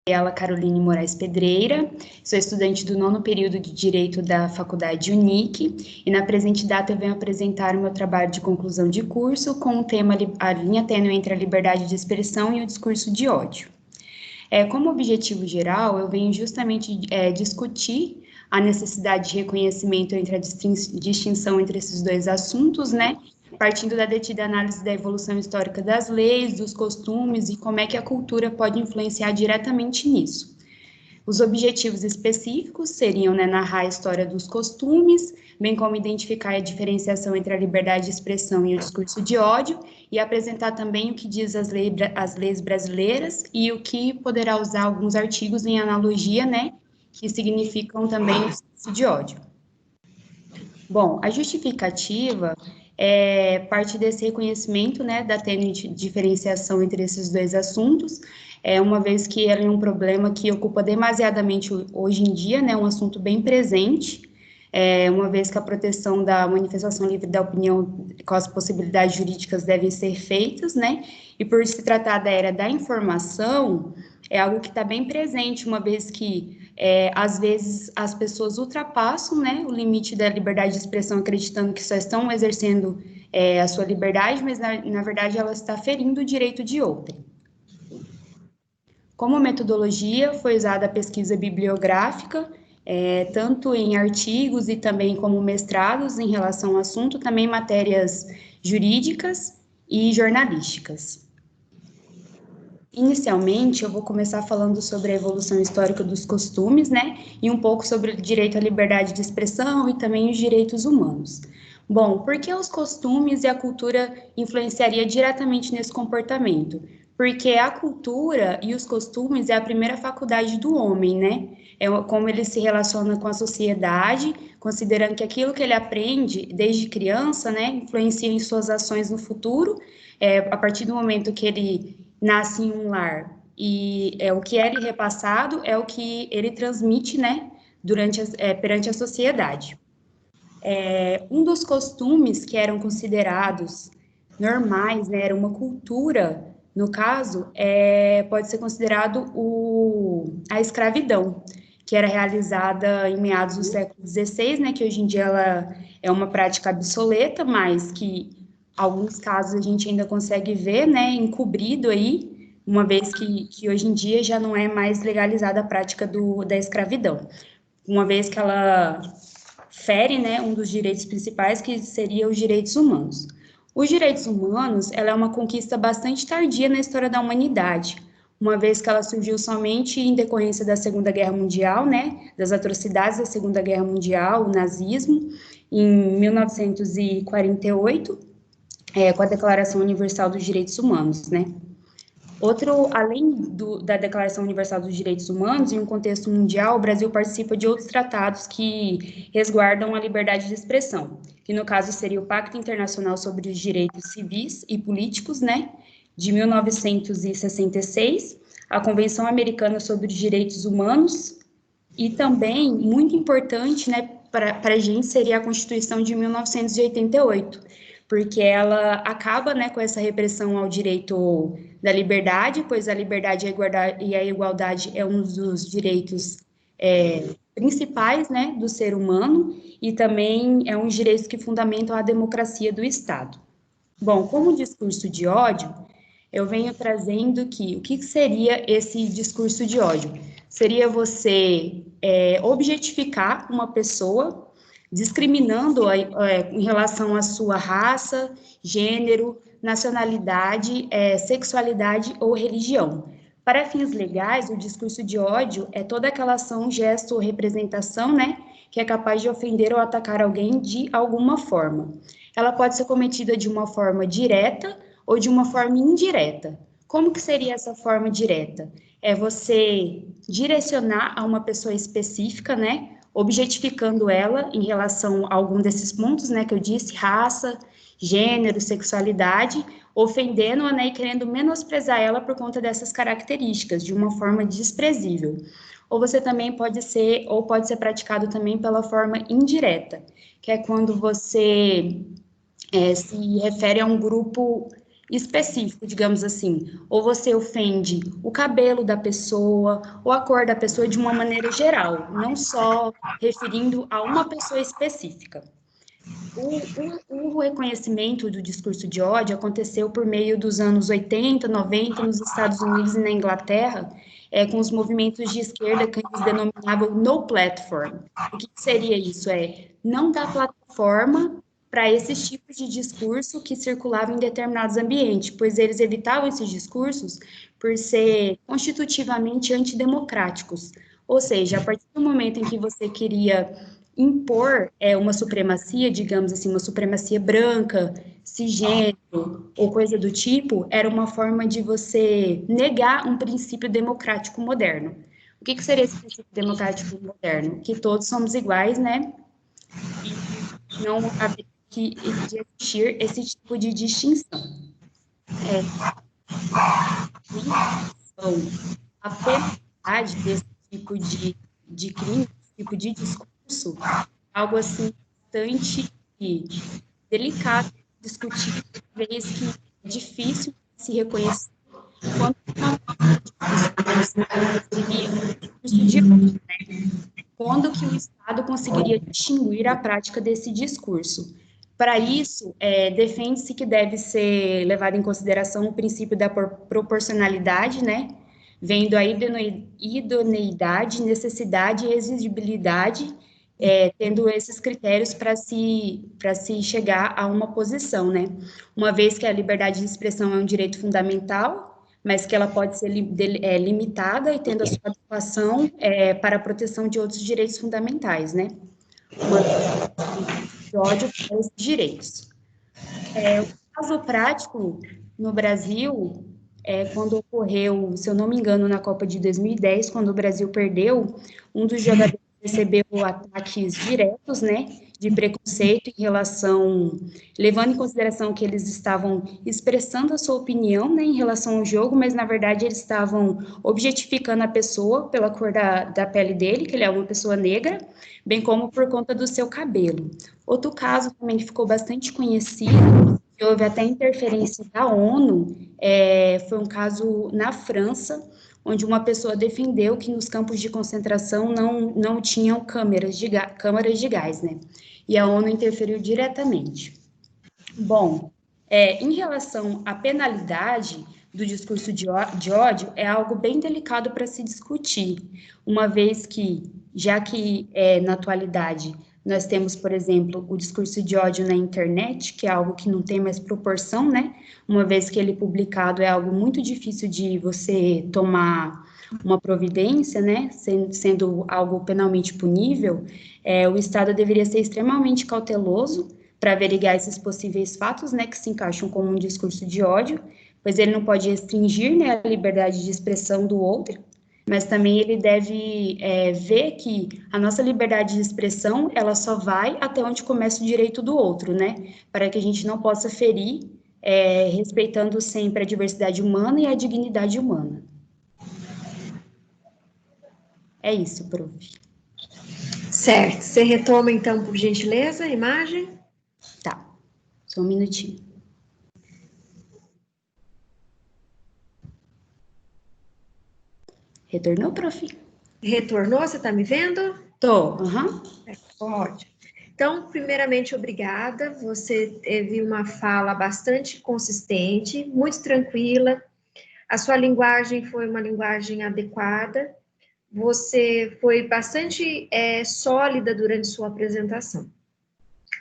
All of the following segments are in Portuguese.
Gabriela Caroline Moraes Pedreira, sou estudante do 9º período de Direito da Faculdade UNIC, e na presente data eu venho apresentar o meu trabalho de conclusão de curso com o tema A linha tênue entre a liberdade de expressão e o discurso de ódio. Como objetivo geral, eu venho justamente discutir a necessidade de reconhecimento entre a distinção entre esses dois assuntos, né? Partindo da detida análise da evolução histórica das leis, dos costumes e como é que a cultura pode influenciar diretamente nisso. Os objetivos específicos seriam, né, narrar a história dos costumes, bem como identificar a diferenciação entre a liberdade de expressão e o discurso de ódio, e apresentar também o que diz as leis brasileiras e o que poderá usar alguns artigos em analogia, né, que significam também o discurso de ódio. Bom, a justificativa é parte desse reconhecimento, né, da tênue diferenciação entre esses dois assuntos, uma vez que ele é um problema que ocupa demasiadamente hoje em dia, né, um assunto bem presente, uma vez que a proteção da manifestação livre da opinião com as possibilidades jurídicas devem ser feitas, né, e por se tratar da era da informação, é algo que está bem presente, uma vez que às vezes as pessoas ultrapassam, né, o limite da liberdade de expressão, acreditando que só estão exercendo a sua liberdade, mas na verdade ela está ferindo o direito de outrem. Como metodologia, foi usada a pesquisa bibliográfica, tanto em artigos e também como mestrados em relação ao assunto, também matérias jurídicas e jornalísticas. Inicialmente, eu vou começar falando sobre a evolução histórica dos costumes, né, e um pouco sobre o direito à liberdade de expressão e também os direitos humanos. Bom, por que os costumes e a cultura influenciaria diretamente nesse comportamento? Porque a cultura e os costumes é a primeira faculdade do homem, né? É como ele se relaciona com a sociedade, considerando que aquilo que ele aprende desde criança, né, influencia em suas ações no futuro, a partir do momento que ele nasce em um lar e o que é lhe repassado é o que ele transmite, né, perante a sociedade. Um dos costumes que eram considerados normais, né, era uma cultura, no caso, pode ser considerado a escravidão, que era realizada em meados do século XVI, né, que hoje em dia ela é uma prática obsoleta, mas que alguns casos a gente ainda consegue ver, né, encobrido aí, uma vez que hoje em dia já não é mais legalizada a prática da escravidão, uma vez que ela fere, né, um dos direitos principais, que seria os direitos humanos. Os direitos humanos, ela é uma conquista bastante tardia na história da humanidade, uma vez que ela surgiu somente em decorrência da Segunda Guerra Mundial, né, das atrocidades da Segunda Guerra Mundial, o nazismo, em 1948, com a Declaração Universal dos Direitos Humanos, né. Além da Declaração Universal dos Direitos Humanos, em um contexto mundial, o Brasil participa de outros tratados que resguardam a liberdade de expressão, que no caso seria o Pacto Internacional sobre os Direitos Civis e Políticos, né, de 1966, a Convenção Americana sobre os Direitos Humanos, e também, muito importante, né, para a gente, seria a Constituição de 1988, porque ela acaba, né, com essa repressão ao direito da liberdade, pois a liberdade e a igualdade é um dos direitos principais, né, do ser humano, e também é um direito que fundamentam a democracia do Estado. Bom, como discurso de ódio, eu venho trazendo que o que seria esse discurso de ódio? Seria você objetificar uma pessoa, discriminando em relação à sua raça, gênero, nacionalidade, sexualidade ou religião. Para fins legais, o discurso de ódio é toda aquela ação, gesto ou representação, né, que é capaz de ofender ou atacar alguém de alguma forma. Ela pode ser cometida de uma forma direta ou de uma forma indireta. Como que seria essa forma direta? É você direcionar a uma pessoa específica, né, objetificando ela em relação a algum desses pontos, né, que eu disse, raça, gênero, sexualidade, ofendendo-a, né, e querendo menosprezar ela por conta dessas características, de uma forma desprezível. Ou você também pode ser praticado também pela forma indireta, que é quando você se refere a um grupo específico, digamos assim, ou você ofende o cabelo da pessoa ou a cor da pessoa de uma maneira geral, não só referindo a uma pessoa específica. O reconhecimento do discurso de ódio aconteceu por meio dos anos 80, 90, nos Estados Unidos e na Inglaterra, com os movimentos de esquerda que eles denominavam no platform. O que seria isso? Não dar plataforma para esses tipos de discurso que circulavam em determinados ambientes, pois eles evitavam esses discursos por ser constitutivamente antidemocráticos. Ou seja, a partir do momento em que você queria impor uma supremacia, digamos assim, uma supremacia branca, cisgênero ou coisa do tipo, era uma forma de você negar um princípio democrático moderno. O que seria esse princípio democrático moderno? Que todos somos iguais, né? E não haveria que existir esse tipo de distinção. Então, a penalidade desse tipo de crime, desse tipo de discurso, algo assim bastante delicado de discutir, vez que é difícil se reconhecer quando quando que o Estado conseguiria distinguir a prática desse discurso. Para isso, defende-se que deve ser levado em consideração o princípio da proporcionalidade, né? Vendo a idoneidade, necessidade e exigibilidade, tendo esses critérios para se chegar a uma posição, né? Uma vez que a liberdade de expressão é um direito fundamental, mas que ela pode ser limitada e tendo a sua adequação para a proteção de outros direitos fundamentais, né? De ódio para esses direitos. O caso prático no Brasil, quando ocorreu, se eu não me engano, na Copa de 2010, quando o Brasil perdeu, um dos jogadores recebeu ataques diretos, né, de preconceito em relação, levando em consideração que eles estavam expressando a sua opinião, né, em relação ao jogo, mas na verdade eles estavam objetificando a pessoa pela cor da pele dele, que ele é uma pessoa negra, bem como por conta do seu cabelo. Outro caso também que ficou bastante conhecido, que houve até interferência da ONU, foi um caso na França, onde uma pessoa defendeu que nos campos de concentração não tinham câmaras de gás, né? E a ONU interferiu diretamente. Bom, em relação à penalidade do discurso de ódio, é algo bem delicado para se discutir, uma vez que, já que na atualidade nós temos, por exemplo, o discurso de ódio na internet, que é algo que não tem mais proporção, né? Uma vez que ele publicado é algo muito difícil de você tomar uma providência, né? Sendo algo penalmente punível, o Estado deveria ser extremamente cauteloso para averiguar esses possíveis fatos, né, que se encaixam como um discurso de ódio, pois ele não pode restringir, né, a liberdade de expressão do outro, mas também ele deve ver que a nossa liberdade de expressão, ela só vai até onde começa o direito do outro, né, para que a gente não possa ferir, respeitando sempre a diversidade humana e a dignidade humana. É isso, prof. Certo. Você retoma, então, por gentileza, a imagem? Tá. Só um minutinho. Retornou, prof? Retornou, você está me vendo? Tô, aham. Ótimo. Então, primeiramente, obrigada. Você teve uma fala bastante consistente, muito tranquila. A sua linguagem foi uma linguagem adequada. Você foi bastante sólida durante sua apresentação.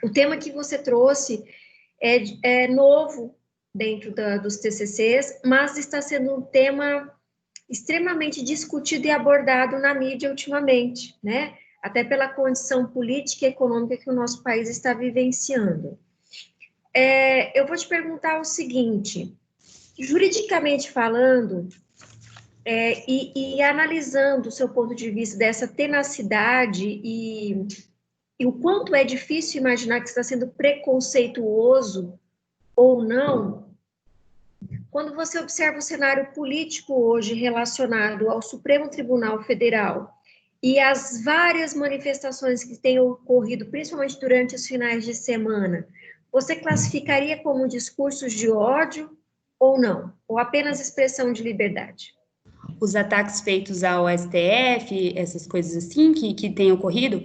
O tema que você trouxe é novo dentro dos TCCs, mas está sendo um tema extremamente discutido e abordado na mídia ultimamente, né? Até pela condição política e econômica que o nosso país está vivenciando. Eu vou te perguntar o seguinte, juridicamente falando, e analisando o seu ponto de vista dessa tenacidade e o quanto é difícil imaginar que está sendo preconceituoso ou não, quando você observa o cenário político hoje relacionado ao Supremo Tribunal Federal e as várias manifestações que têm ocorrido, principalmente durante os finais de semana, você classificaria como discursos de ódio ou não? Ou apenas expressão de liberdade? Os ataques feitos ao STF, essas coisas assim que têm ocorrido,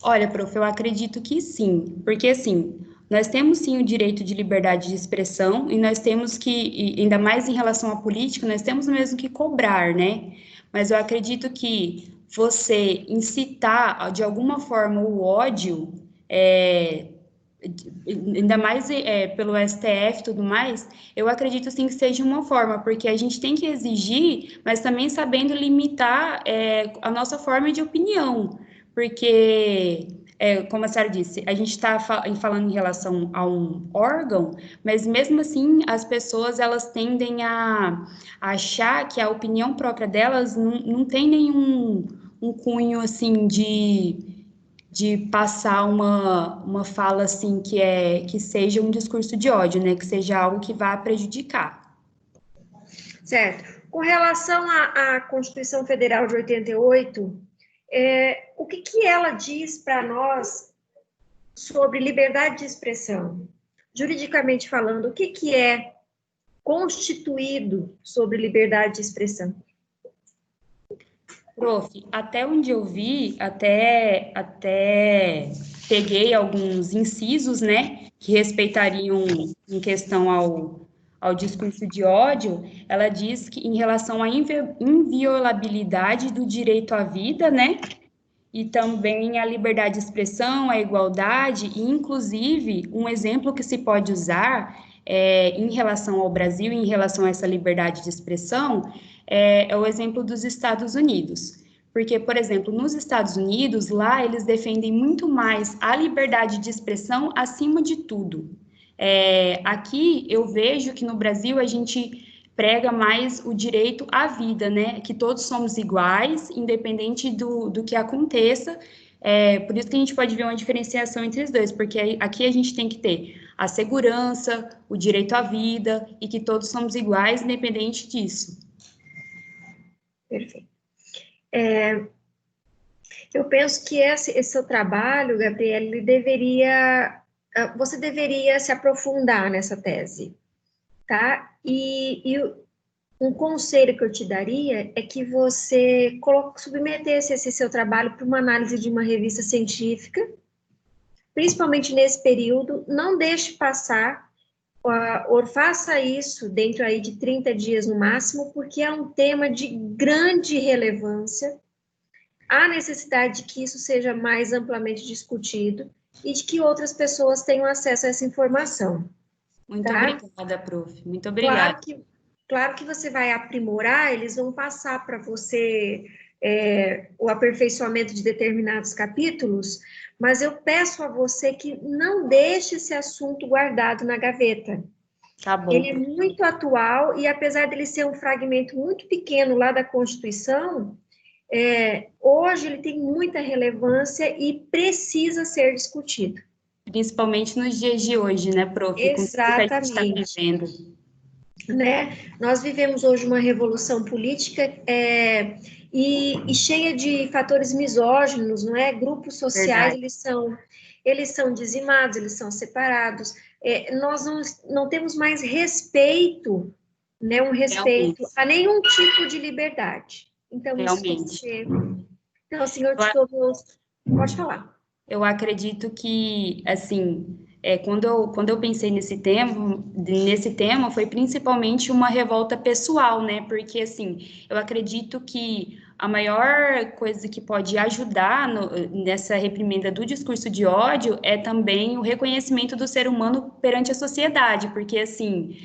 olha, prof, eu acredito que sim, porque assim, nós temos sim o direito de liberdade de expressão e nós temos que, e ainda mais em relação à política, nós temos mesmo que cobrar, né? Mas eu acredito que você incitar de alguma forma o ódio, ainda mais pelo STF e tudo mais, eu acredito sim que seja uma forma, porque a gente tem que exigir, mas também sabendo limitar a nossa forma de opinião, porque, como a senhora disse, a gente está falando em relação a um órgão, mas mesmo assim as pessoas elas tendem a achar que a opinião própria delas não tem nenhum um cunho assim de passar uma fala assim que seja um discurso de ódio, né? Que seja algo que vá prejudicar. Certo. Com relação à Constituição Federal de 88, o que ela diz para nós sobre liberdade de expressão? Juridicamente falando, o que é constituído sobre liberdade de expressão? Prof, até onde eu vi, até peguei alguns incisos, né, que respeitariam em questão ao discurso de ódio, ela diz que em relação à inviolabilidade do direito à vida, né, e também a liberdade de expressão, a igualdade, e inclusive um exemplo que se pode usar em relação ao Brasil, em relação a essa liberdade de expressão, é o exemplo dos Estados Unidos. Porque, por exemplo, nos Estados Unidos, lá eles defendem muito mais a liberdade de expressão acima de tudo. Aqui eu vejo que no Brasil a gente prega mais o direito à vida, né? Que todos somos iguais, independente do que aconteça. Por isso que a gente pode ver uma diferenciação entre os dois, porque aqui a gente tem que ter a segurança, o direito à vida e que todos somos iguais, independente disso. Perfeito. Eu penso que esse seu trabalho, Gabriela, você deveria se aprofundar nessa tese, tá? E um conselho que eu te daria é que você submetesse esse seu trabalho para uma análise de uma revista científica, principalmente nesse período, não deixe passar, ou faça isso dentro aí de 30 dias no máximo, porque é um tema de grande relevância. Há necessidade de que isso seja mais amplamente discutido e de que outras pessoas tenham acesso a essa informação. Muito tá? obrigada, prof. Muito obrigada. Claro que você vai aprimorar, eles vão passar para você o aperfeiçoamento de determinados capítulos, mas eu peço a você que não deixe esse assunto guardado na gaveta. Tá bom. Ele é muito atual e, apesar dele ser um fragmento muito pequeno lá da Constituição, hoje ele tem muita relevância e precisa ser discutido. Principalmente nos dias de hoje, né, prof? Exatamente. Com tudo que a gente está vivendo. Né? Nós vivemos hoje uma revolução política e cheia de fatores misóginos, não é? Grupos sociais, eles são dizimados, eles são separados. Nós não temos mais respeito, né? Um respeito a nenhum tipo de liberdade. Então, Realmente. Então, senhor Titor, pode falar. Eu acredito que, assim, quando eu pensei nesse tema foi principalmente uma revolta pessoal, né? Porque, assim, eu acredito que a maior coisa que pode ajudar nessa reprimenda do discurso de ódio é também o reconhecimento do ser humano perante a sociedade, porque, assim,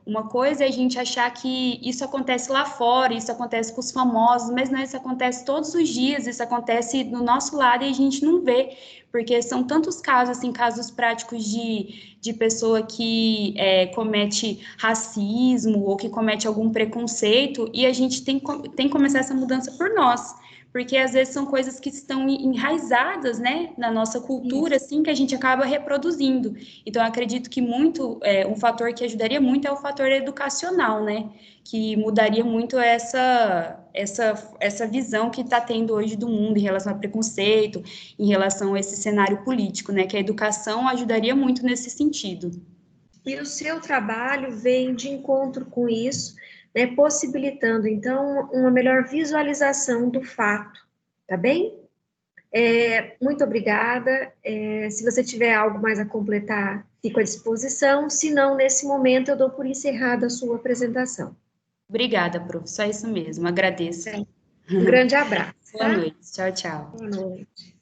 uma coisa é a gente achar que isso acontece lá fora, isso acontece com os famosos, mas não, isso acontece todos os dias, isso acontece no nosso lado e a gente não vê, porque são tantos casos, assim, casos práticos de pessoa que comete racismo ou que comete algum preconceito, e a gente tem que começar essa mudança por nós, porque às vezes são coisas que estão enraizadas, né, na nossa cultura, assim, que a gente acaba reproduzindo. Então, eu acredito que um fator que ajudaria muito é o fator educacional, né, que mudaria muito essa visão que está tendo hoje do mundo em relação a preconceito, em relação a esse cenário político, né, que a educação ajudaria muito nesse sentido. e o seu trabalho vem de encontro com isso, né, possibilitando, então, uma melhor visualização do fato, tá bem? Muito obrigada. Se você tiver algo mais a completar, fico à disposição. Se não, nesse momento, eu dou por encerrada a sua apresentação. Obrigada, prof. Só isso mesmo. Agradeço. Um grande abraço. Boa Tá? noite. Tchau, tchau. Boa noite.